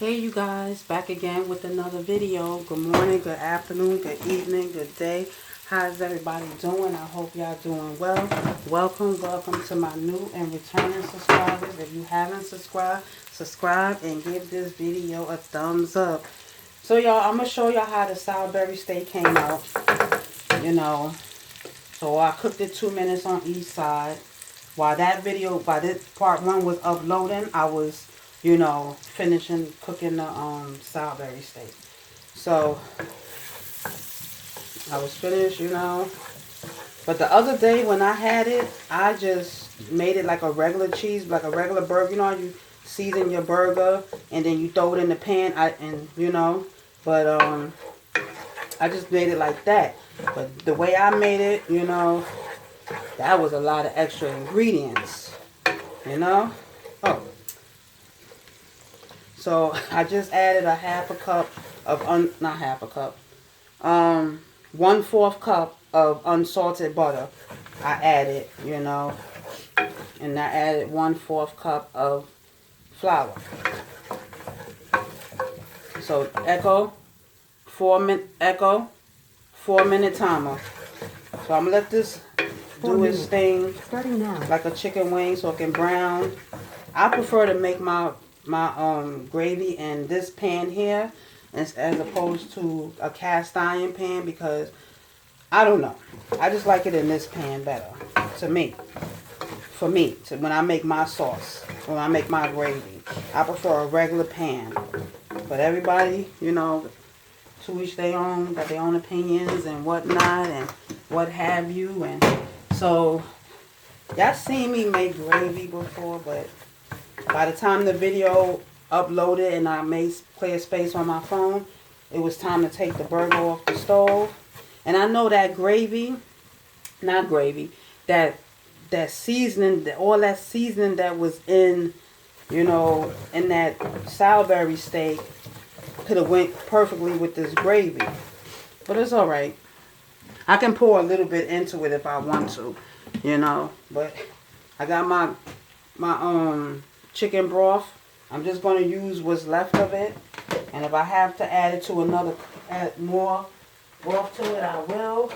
Hey you guys, back again with another video. Good morning, good afternoon, good evening, good day. How's everybody doing? I hope y'all doing well. Welcome to my new and returning subscribers. If you haven't subscribed, subscribe and give this video a thumbs up. So y'all, I'm going to show y'all how the Salisbury steak came out. So I cooked it 2 minutes on each side. While this part 1 was uploading, I was finishing cooking the Salisbury steak. So I was finished, But the other day when I had it, I just made it like a regular cheese, like a regular burger. You know how you season your burger and then you throw it in the pan. But I just made it like that. But the way I made it, that was a lot of extra ingredients, Oh. So I just added a half a cup of, not half a cup, 1/4 cup of unsalted butter. I added, and I added 1/4 cup of flour. So echo, 4-minute timer. So I'm gonna let this do its thing like a chicken wing so it can brown. I prefer to make my gravy in this pan here as opposed to a cast iron pan because I don't know. I just like it in this pan better to me. For me, when I make my sauce, when I make my gravy, I prefer a regular pan. But everybody, to each their own, got their own opinions and whatnot and what have you. And so y'all seen me make gravy before, but by the time the video uploaded and I made clear space on my phone, it was time to take the burger off the stove. And I know that that seasoning, all that seasoning that was in that Salisbury steak could have went perfectly with this gravy. But it's alright. I can pour a little bit into it if I want to, But I got my chicken broth. I'm just going to use what's left of it. And if I have to add it to add more broth to it, I will.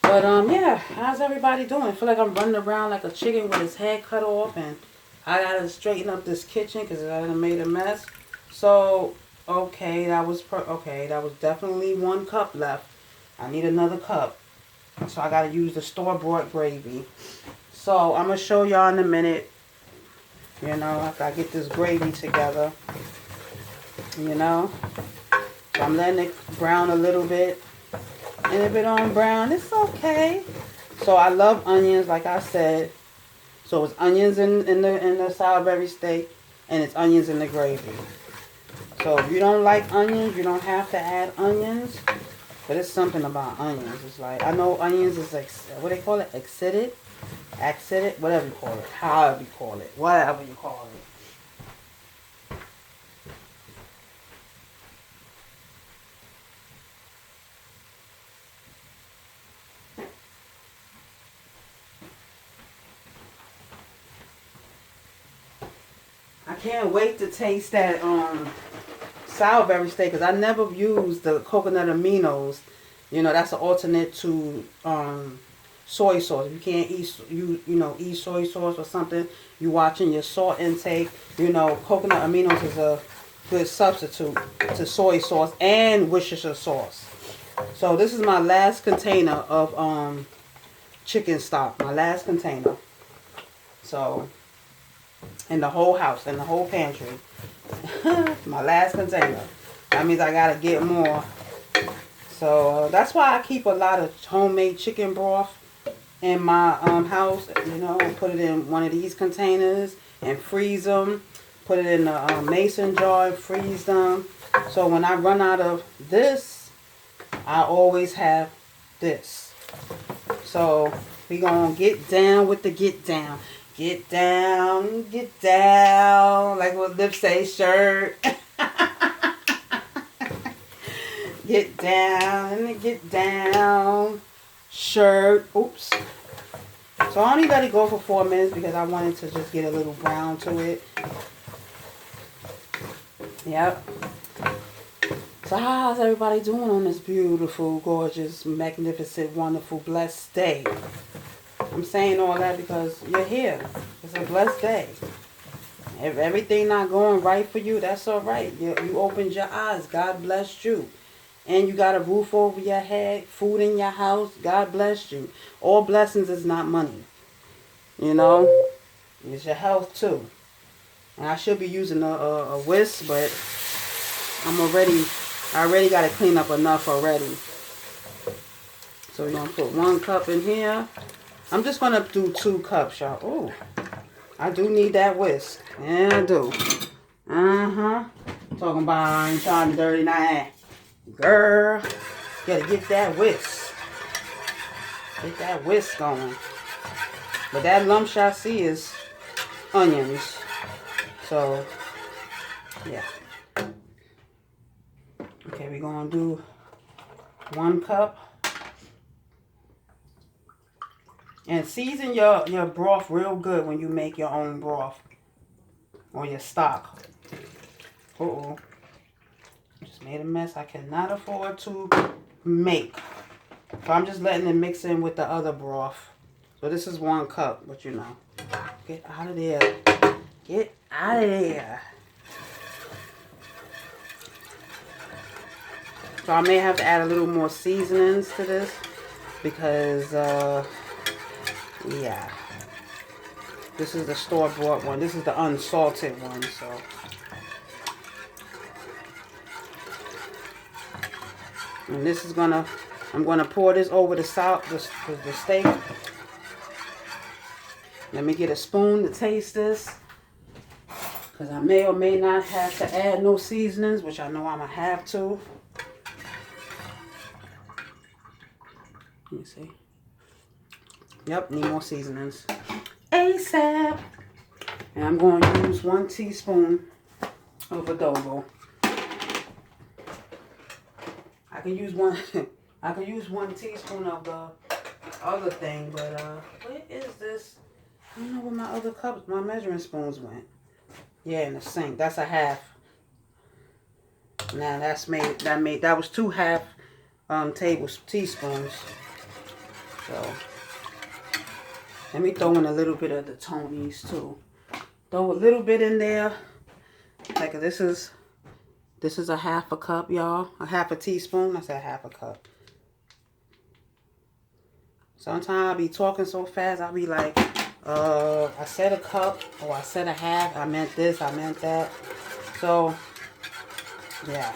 But yeah, how's everybody doing? I feel like I'm running around like a chicken with his head cut off. And I got to straighten up this kitchen because I done made a mess. So, okay, that was definitely 1 cup left. I need another cup. So I got to use the store-bought gravy. So I'm going to show y'all in a minute. After I get this gravy together. So I'm letting it brown a little bit. And if it don't brown, it's okay. So I love onions, like I said. So it's onions in the Salisbury steak. And it's onions in the gravy. So if you don't like onions, you don't have to add onions. But it's something about onions. It's like, I know onions is like, what they call it? Accident, whatever you call it. However you call it. Whatever you call it. I can't wait to taste that Salisbury steak because I never used the coconut aminos. That's an alternate to soy sauce. If you can't eat soy sauce or something, you watching your salt intake. Coconut aminos is a good substitute to soy sauce and Worcestershire sauce. So this is my last container of chicken stock. My last container. So in the whole house, in the whole pantry. My last container. That means I gotta get more. So that's why I keep a lot of homemade chicken broth in my house. Put it in one of these containers and freeze them. Put it in a mason jar and freeze them. So when I run out of this, I always have this. So we gonna get down with the get down. Get down, like what Lip say, shirt. Get down, shirt. Oops. So I only let it go for 4 minutes because I wanted to just get a little brown to it. Yep. So how's everybody doing on this beautiful, gorgeous, magnificent, wonderful, blessed day? I'm saying all that because you're here. It's a blessed day. If everything not going right for you, that's all right. You opened your eyes. God blessed you. And you got a roof over your head, food in your house. God blessed you. All blessings is not money. You know? It's your health too. And I should be using a whisk, but I already got to clean up enough already. So we're going to put 1 cup in here. I'm just going to do 2 cups, y'all. Oh, I do need that whisk. Yeah, I do. Talking about I ain't trying to dirty night. Girl, gotta get that whisk. Get that whisk going. But that lump I see is onions. So, yeah. Okay, we're gonna do 1 cup. And season your broth real good when you make your own broth. Or your stock. Uh-oh. Just made a mess I cannot afford to make. So I'm just letting it mix in with the other broth. So this is 1 cup, but you know. Get out of there. Get out of there. So I may have to add a little more seasonings to this. Because, yeah. This is the store-bought one. This is the unsalted one, so. And this is I'm gonna pour this over the steak. Let me get a spoon to taste this. Because I may or may not have to add no seasonings, which I know I'm gonna have to. Let me see. Yep, need more seasonings. ASAP. And I'm going to use 1 teaspoon of adobo. I can use one. I can use 1 teaspoon of the other thing, but where is this? I don't know where my other cups, my measuring spoons went. Yeah, in the sink. That's a half. Now that was 2 half teaspoons. So let me throw in a little bit of the Tony's too. Throw a little bit in there. Like this is a half a cup, y'all. A half a teaspoon. I said half a cup. Sometimes I'll be talking so fast, I'll be like, I said a cup, or I said a half. I meant this, I meant that. So, yeah.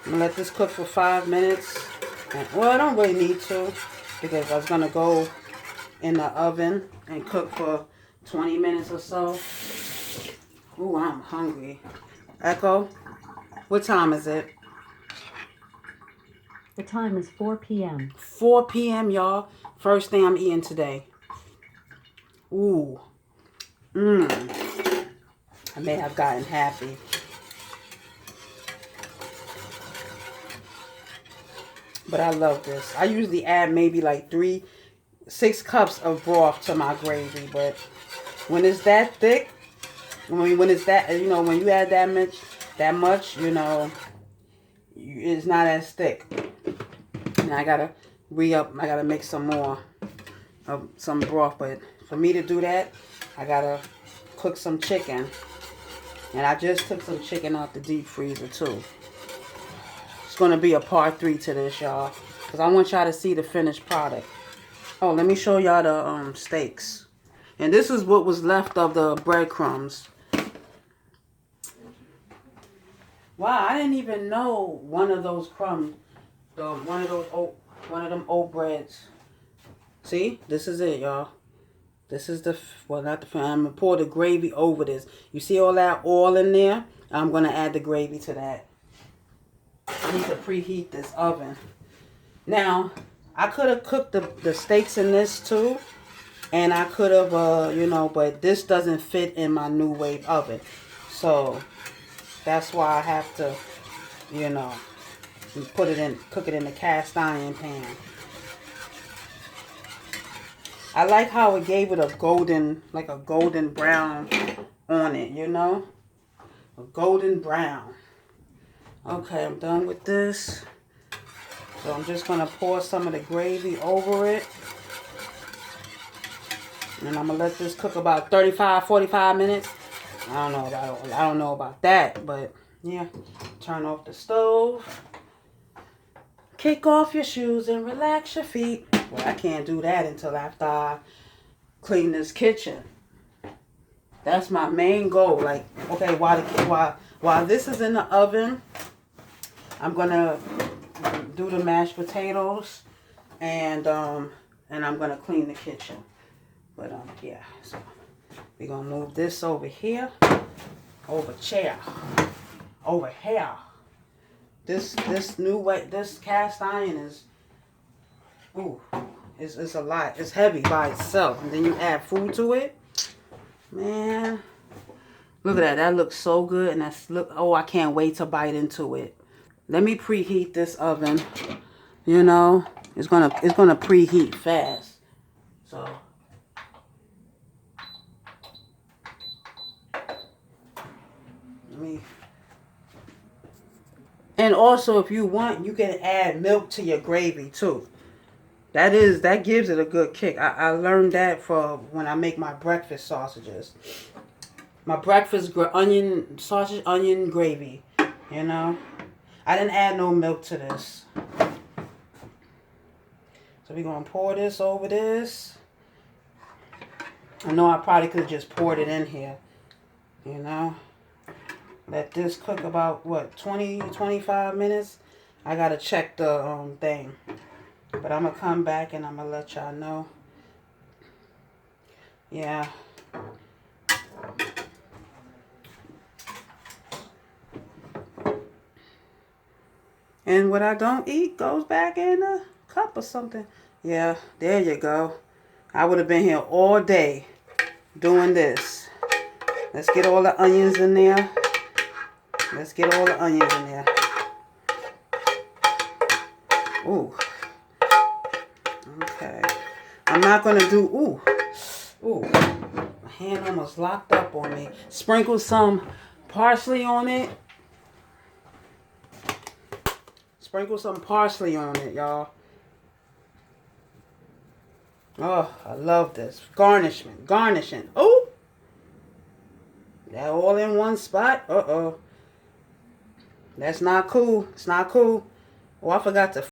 I'm going to let this cook for 5 minutes. And, well, I don't really need to, because I was going to go in the oven and cook for 20 minutes or so. Ooh, I'm hungry. Echo, what time is it? The time is 4 p.m. 4 p.m., y'all. First thing I'm eating today. Ooh. I may have gotten happy. But I love this. I usually add maybe like 6 cups of broth to my gravy. But when it's that thick, when it's that, you know, when you add that much, you know, it's not as thick. And I gotta I gotta make some more of some broth. But for me to do that, I gotta cook some chicken. And I just took some chicken out the deep freezer too. It's gonna be a part 3 to this, y'all, because I want y'all to see the finished product. Oh, let me show y'all the steaks. And this is what was left of the breadcrumbs. Wow, I didn't even know one of those crumbs, one of them oat breads. See, this is it, y'all. This is not the, I'm gonna pour the gravy over this. You see all that oil in there? I'm gonna add the gravy to that. I need to preheat this oven. Now, I could have cooked the steaks in this too, and I could have, you know, but this doesn't fit in my new wave oven, so that's why I have to, you know, cook it in the cast iron pan. I like how it gave it a golden brown on it, you know. a golden brown. Okay, I'm done with this. So I'm just going to pour some of the gravy over it. And I'm going to let this cook about 35, 45 minutes. I don't know about that, but yeah. Turn off the stove. Kick off your shoes and relax your feet. Well, I can't do that until after I clean this kitchen. That's my main goal. Like, okay, while this is in the oven, I'm gonna do the mashed potatoes, and I'm gonna clean the kitchen. But yeah. So we're gonna move this over here, over here. This new way, this cast iron is, ooh, it's a lot. It's heavy by itself, and then you add food to it, man. Look at that. That looks so good, and oh, I can't wait to bite into it. Let me preheat this oven. You know, it's gonna preheat fast. So. And also, if you want, you can add milk to your gravy too. That gives it a good kick. I learned that for when I make my breakfast sausages. My breakfast sausage onion gravy. You know, I didn't add no milk to this. So we're gonna pour this over this. I know I probably could have just poured it in here. You know. Let this cook about, what, 20, 25 minutes? I got to check the thing. But I'm going to come back and I'm going to let y'all know. Yeah. And what I don't eat goes back in a cup or something. Yeah, there you go. I would have been here all day doing this. Let's get all the onions in there. Let's get all the onions in there. Ooh. Okay. I'm not going to do... Ooh. My hand almost locked up on me. Sprinkle some parsley on it. Sprinkle some parsley on it, y'all. Oh, I love this. Garnishing. Ooh. That all in one spot. Uh-oh. That's not cool. It's not cool. Oh, I forgot to